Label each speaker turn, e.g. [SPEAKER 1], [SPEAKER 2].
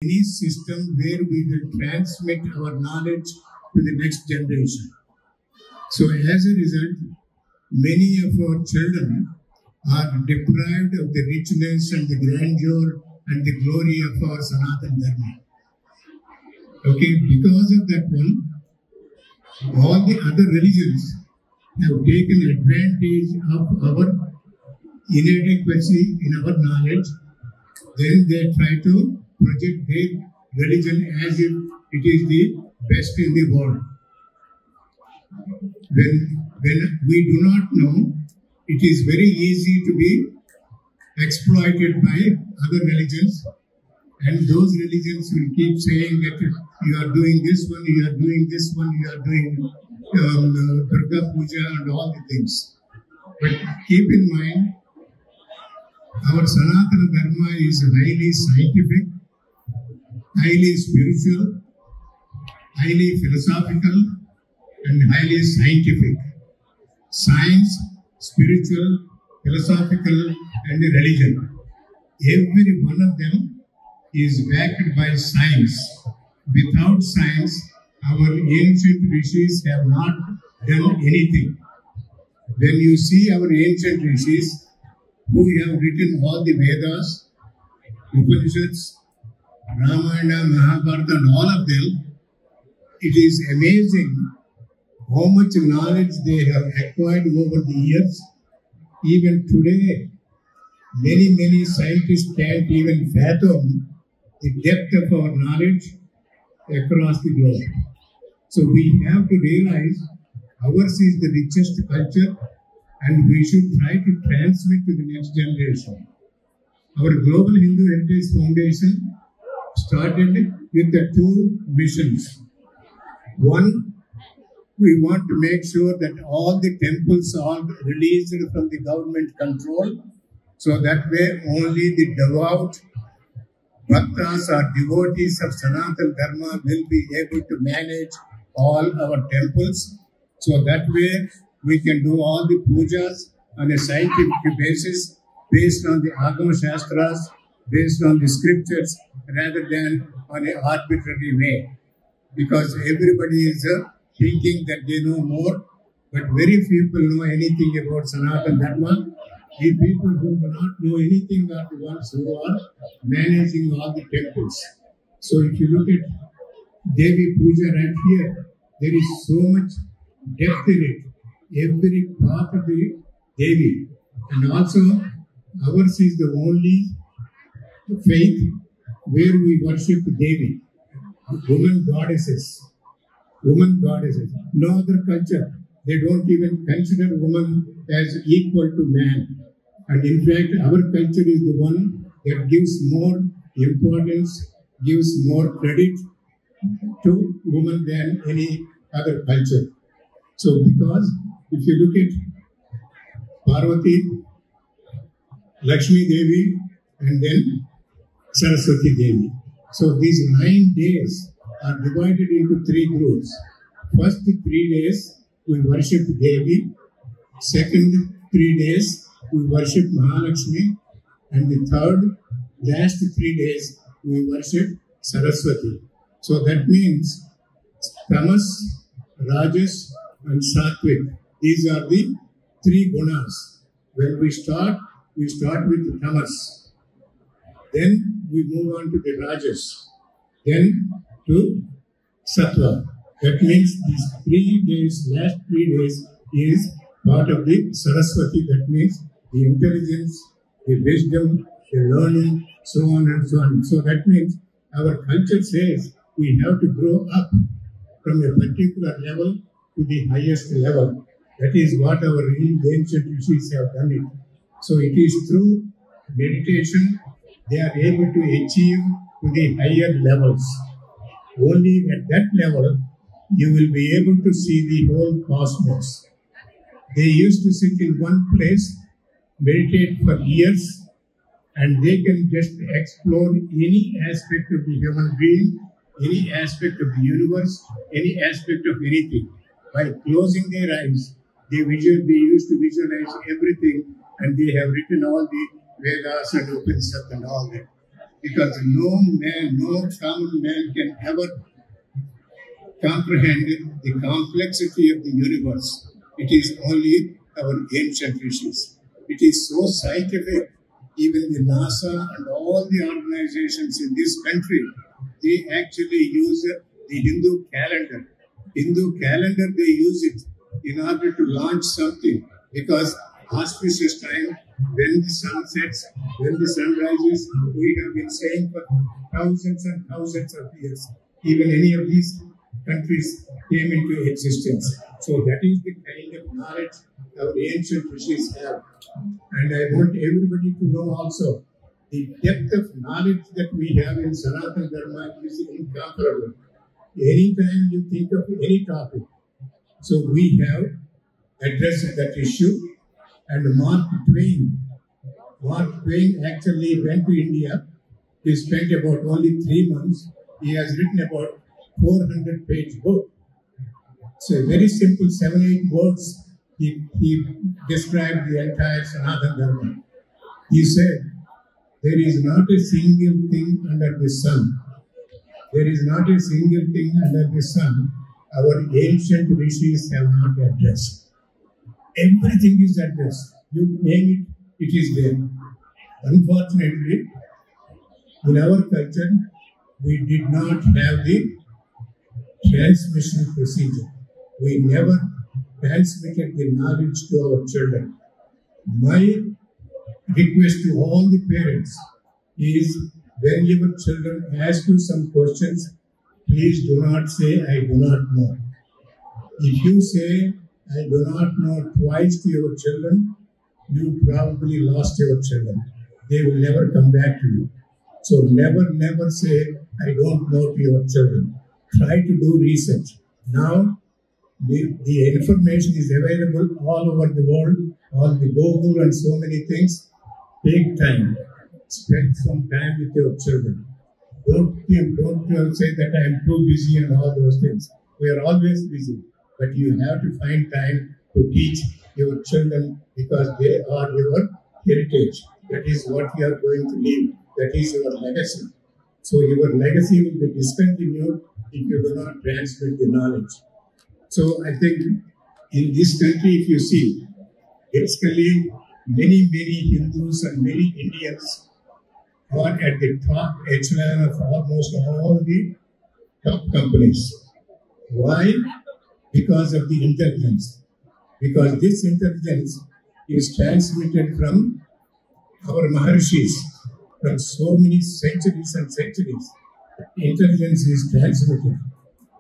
[SPEAKER 1] any system where we will transmit our knowledge to the next generation. So as a result, many of our children are deprived of the richness and the grandeur and the glory of our Sanatana Dharma. Okay, because of that one, all the other religions have taken advantage of our inadequacy in our knowledge. Then they try to project their religion as if it is the best in the world. When we do not know, it is very easy to be exploited by other religions, and those religions will keep saying that you are doing this one, you are doing this one, you are doing Durga Puja and all the things. But keep in mind, our Sanatana Dharma is highly scientific, highly spiritual, highly philosophical, and highly scientific. Science, spiritual, philosophical, and religion. Every one of them is backed by science. Without science, our ancient rishis have not done anything. When you see our ancient rishis, who have written all the Vedas, Upanishads, Ramayana, Mahabharata, and all of them, it is amazing how much knowledge they have acquired over the years. Even today, many scientists can't even fathom the depth of our knowledge across the globe. So we have to realize ours is the richest culture, and we should try to transmit to the next generation. Our Global Hindu Heritage Foundation started with the two missions. One, we want to make sure that all the temples are released from the government control, so that way only the devout bhaktas or devotees of Sanatana Dharma will be able to manage all our temples. So that way we can do all the pujas on a scientific basis, based on the Agama Shastras, based on the scriptures, rather than on an arbitrary way. Because everybody is thinking that they know more, but very few people know anything about Sanatana Dharma. The people who do not know anything are the ones who are managing all the temples. So if you look at Devi Puja right here, there is so much depth in it. Every part of the Devi. And also, ours is the only faith where we worship Devi, women goddesses. Women goddesses. No other culture, they don't even consider woman as equal to man. And in fact, our culture is the one that gives more importance, gives more credit to women than any other culture. So because if you look at Parvati, Lakshmi Devi, and then Saraswati Devi. So these 9 days are divided into 3 groups. First 3 days we worship Devi. Second 3 days we worship Mahalakshmi. And the third, last 3 days we worship Saraswati. So that means Tamas, Rajas, and Sattvic. These are the 3 gunas. When we start with the Tamas. Then we move on to the Rajas. Then to Sattva. That means these 3 days, last 3 days is part of the Saraswati. That means the intelligence, the wisdom, the learning, so on and so on. So that means our culture says we have to grow up from a particular level to the highest level. That is what our ancient rishis have done it. So it is through meditation they are able to achieve to the higher levels. Only at that level you will be able to see the whole cosmos. They used to sit in one place, meditate for years, and they can just explore any aspect of the human being, any aspect of the universe, any aspect of anything. By closing their eyes, they used to visualize everything, and they have written all the Vedas and Upanishads and all that. because no man, no common man can ever comprehend the complexity of the universe. It is only our ancient rishis. It is so scientific. Even the NASA and all the organizations in this country, they actually use the Hindu calendar. Hindu calendar, they use it in order to launch something, because auspicious time, when the sun sets, when the sun rises, we have been saying for thousands and thousands of years. Even any of these countries came into existence. So that is the kind of knowledge our ancient rishis have. And I want everybody to know also, the depth of knowledge that we have in Sanatana Dharma is incomparable. Anytime you think of any topic, so we have addressed that issue. And Mark Twain actually went to India. He spent about only 3 months. He has written about 400-page book. So very simple, 7-8 words. He described the entire Sanatana Dharma. He said, there is not a single thing under the sun. There is not a single thing under the sun our ancient rishis have not addressed. Everything is addressed. You name it, it is there. Unfortunately, in our culture, we did not have the transmission procedure. We never transmitted the knowledge to our children. My request to all the parents is, when your children ask you some questions, please do not say, I do not know. If you say, I do not know twice to your children, you probably lost your children. They will never come back to you. So never say, I don't know to your children. Try to do research. Now, the information is available all over the world, on the Google and so many things. Take time. Spend some time with your children. Don't say that I am too busy and all those things. We are always busy. But you have to find time to teach your children, because they are your heritage. That is what you are going to leave. That is your legacy. So your legacy will be discontinued if you do not transmit the knowledge. So I think in this country, if you see, basically many Hindus and many Indians are at the top echelon of almost all the top companies. Why? Because of the intelligence. Because this intelligence is transmitted from our Maharishis, from so many centuries and centuries. Intelligence is transmitted.